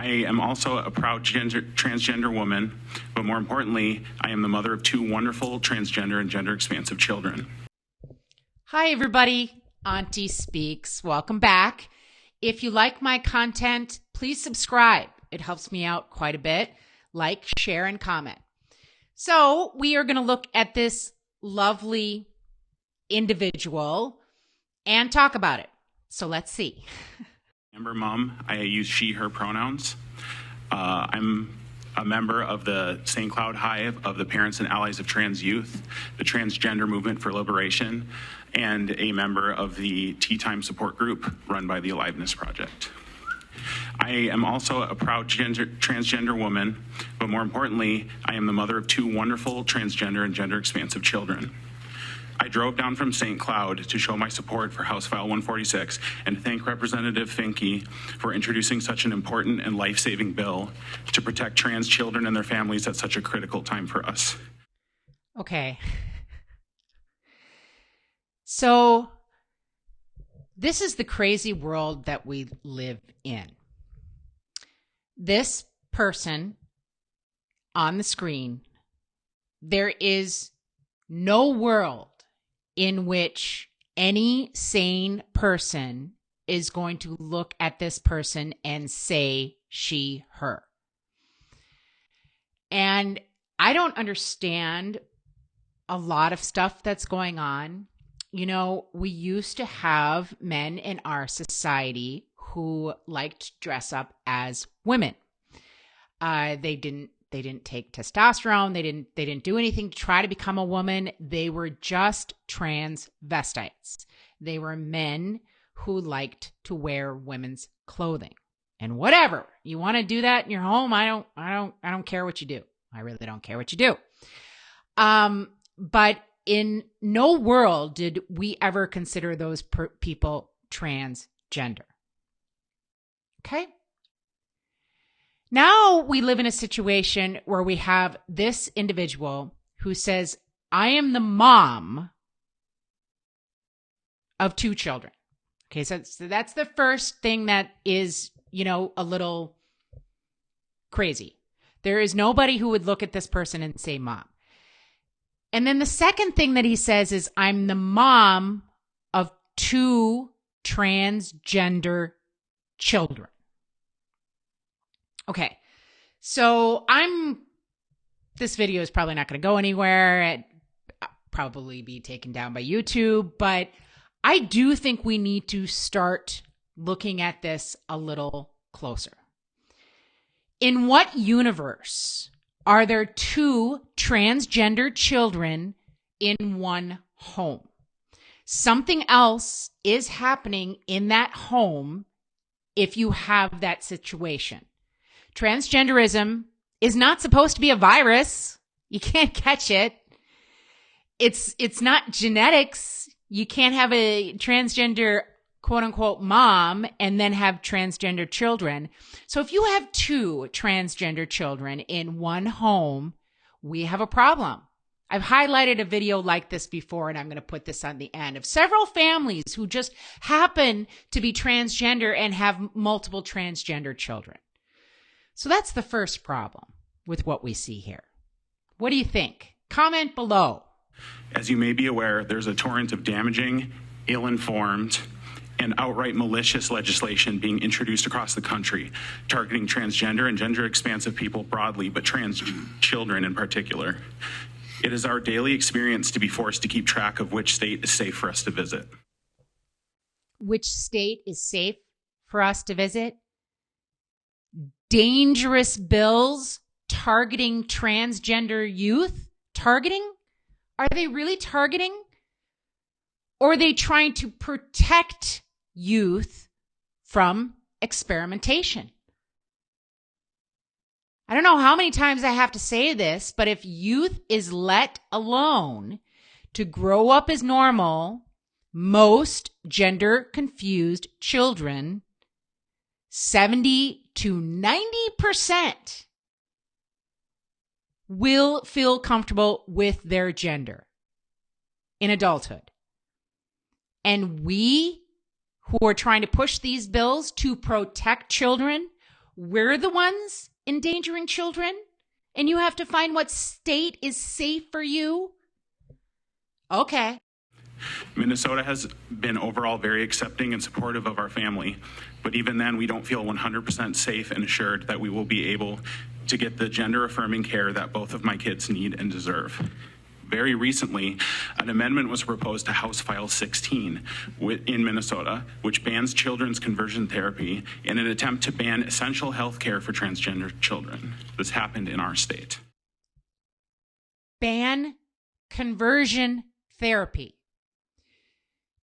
I am also a proud transgender woman, but more importantly, I am the mother of two wonderful transgender and gender expansive children. Hi, everybody. Auntie speaks. Welcome back. If you like my content, please subscribe. It helps me out quite a bit. Like, share, and comment. So we are going to look at this lovely individual and talk about it. So let's see. Amber Mom, I use she, her pronouns. I'm a member of the St. Cloud Hive of the Parents and Allies of Trans Youth, the Transgender Movement for Liberation, and a member of the Tea Time Support Group run by the Aliveness Project. I am also a proud transgender woman, but more importantly, I am the mother of two wonderful transgender and gender expansive children. I drove down from St. Cloud to show my support for House File 146 and thank Representative Finke for introducing such an important and life-saving bill to protect trans children and their families at such a critical time for us. Okay. So this is the crazy world that we live in. This person on the screen, there is no world in which any sane person is going to look at this person and say she, her. And I don't understand a lot of stuff that's going on. You know, we used to have men in our society who liked to dress up as women. They didn't take testosterone. They didn't do anything to try to become a woman. They were just transvestites. They were men who liked to wear women's clothing. And whatever, you want to do that in your home, I don't care what you do. I really don't care what you do. But in no world did we ever consider those people transgender. Okay? Now we live in a situation where we have this individual who says, I am the mom of two children. Okay, so that's the first thing that is, a little crazy. There is nobody who would look at this person and say mom. And then the second thing that he says is, I'm the mom of two transgender children. Okay, so this video is probably not going to go anywhere. It'll probably be taken down by YouTube, but I do think we need to start looking at this a little closer. In what universe are there two transgender children in one home? Something else is happening in that home if you have that situation. Transgenderism is not supposed to be a virus. You can't catch it. It's not genetics. You can't have a transgender quote unquote mom and then have transgender children. So if you have two transgender children in one home, we have a problem. I've highlighted a video like this before, and I'm going to put this on the end, of several families who just happen to be transgender and have multiple transgender children. So that's the first problem with what we see here. What do you think? Comment below. As you may be aware, there's a torrent of damaging, ill-informed, and outright malicious legislation being introduced across the country, targeting transgender and gender-expansive people broadly, but trans children in particular. It is our daily experience to be forced to keep track of which state is safe for us to visit. Which state is safe for us to visit? Dangerous bills targeting transgender youth? Targeting? Are they really targeting? Or are they trying to protect youth from experimentation? I don't know how many times I have to say this, but if youth is let alone to grow up as normal, most gender confused children, 70 to 90%, will feel comfortable with their gender in adulthood. And we who are trying to push these bills to protect children, we're the ones endangering children, and you have to find what state is safe for you? Okay. Minnesota has been overall very accepting and supportive of our family, but even then, we don't feel 100% safe and assured that we will be able to get the gender-affirming care that both of my kids need and deserve. Very recently, an amendment was proposed to House File 16 in Minnesota, which bans children's conversion therapy in an attempt to ban essential health care for transgender children. This happened in our state. Ban conversion therapy.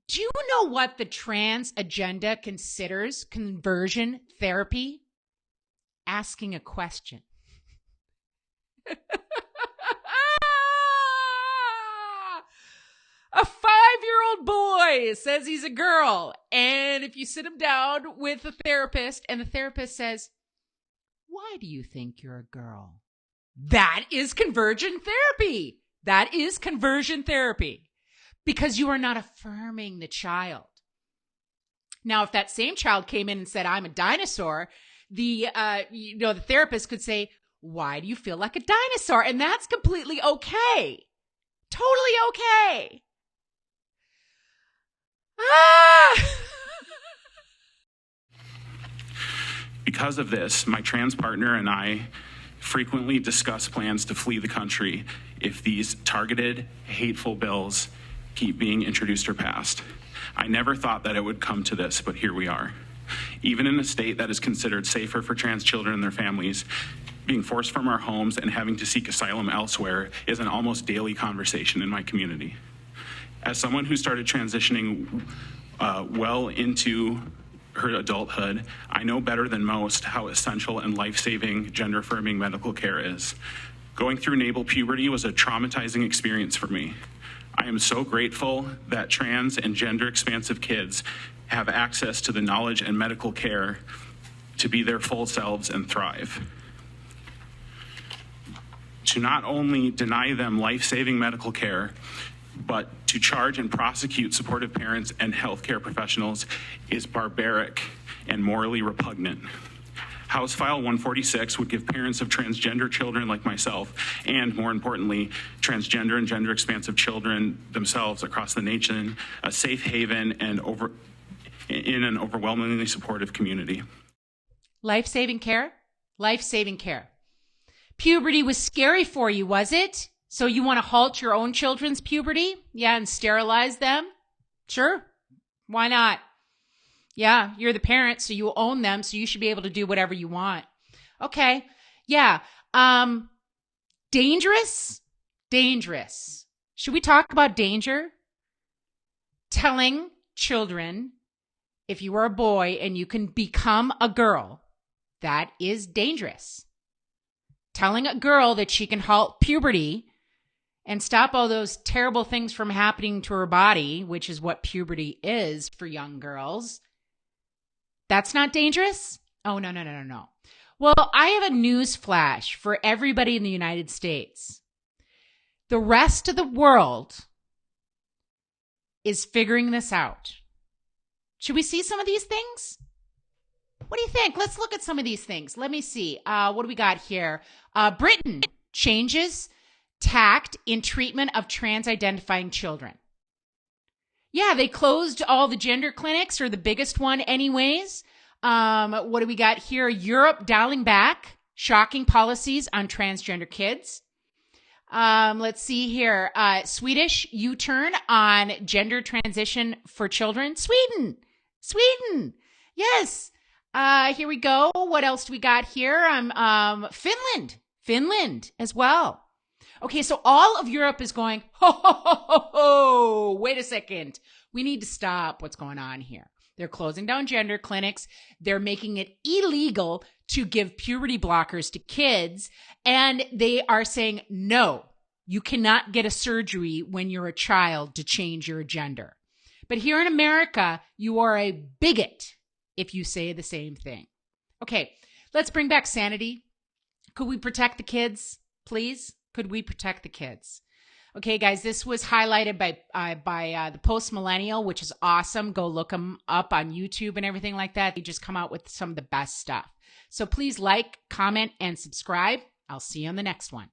Do you know what the trans agenda considers conversion therapy? Asking a question. A 5-year-old boy says he's a girl. And if you sit him down with a therapist and the therapist says, "Why do you think you're a girl?" That is conversion therapy. That is conversion therapy. Because you are not affirming the child. Now, if that same child came in and said, "I'm a dinosaur," the therapist could say, "Why do you feel like a dinosaur?" And that's completely okay. Totally okay. Because of this, my trans partner and I frequently discuss plans to flee the country if these targeted, hateful bills keep being introduced or passed. I never thought that it would come to this, but here we are. Even in a state that is considered safer for trans children and their families, being forced from our homes and having to seek asylum elsewhere is an almost daily conversation in my community. As someone who started transitioning well into her adulthood, I know better than most how essential and life-saving gender-affirming medical care is. Going through natal puberty was a traumatizing experience for me. I am so grateful that trans and gender-expansive kids have access to the knowledge and medical care to be their full selves and thrive. To not only deny them life-saving medical care, but to charge and prosecute supportive parents and healthcare professionals is barbaric and morally repugnant. House File 146 would give parents of transgender children like myself, and more importantly, transgender and gender expansive children themselves across the nation, a safe haven and in an overwhelmingly supportive community. Life-saving care? Life-saving care. Puberty was scary for you, was it? So you want to halt your own children's puberty? Yeah, and sterilize them? Sure. Why not? Yeah, you're the parent, so you own them, so you should be able to do whatever you want. Okay. Yeah. Dangerous? Dangerous. Should we talk about danger? Telling children, if you are a boy and you can become a girl, that is dangerous. Telling a girl that she can halt puberty and stop all those terrible things from happening to her body, which is what puberty is for young girls, that's not dangerous? Oh, no. Well, I have a news flash for everybody in the United States. The rest of the world is figuring this out. Should we see some of these things? What do you think? Let's look at some of these things. Let me see. What do we got here? Britain changes tact in treatment of trans-identifying children. Yeah, they closed all the gender clinics, or the biggest one anyways. What do we got here? Europe dialing back shocking policies on transgender kids. Let's see here. Swedish U-turn on gender transition for children. Sweden. Yes. Here we go. What else do we got here? Finland as well. Okay, so all of Europe is going, ho, wait a second. We need to stop what's going on here. They're closing down gender clinics. They're making it illegal to give puberty blockers to kids. And they are saying, no, you cannot get a surgery when you're a child to change your gender. But here in America, you are a bigot if you say the same thing. Okay, let's bring back sanity. Could we protect the kids, please? Could we protect the kids? Okay, guys, this was highlighted by the Post Millennial, which is awesome. Go look them up on YouTube and everything like that. They just come out with some of the best stuff. So please like, comment, and subscribe. I'll see you on the next one.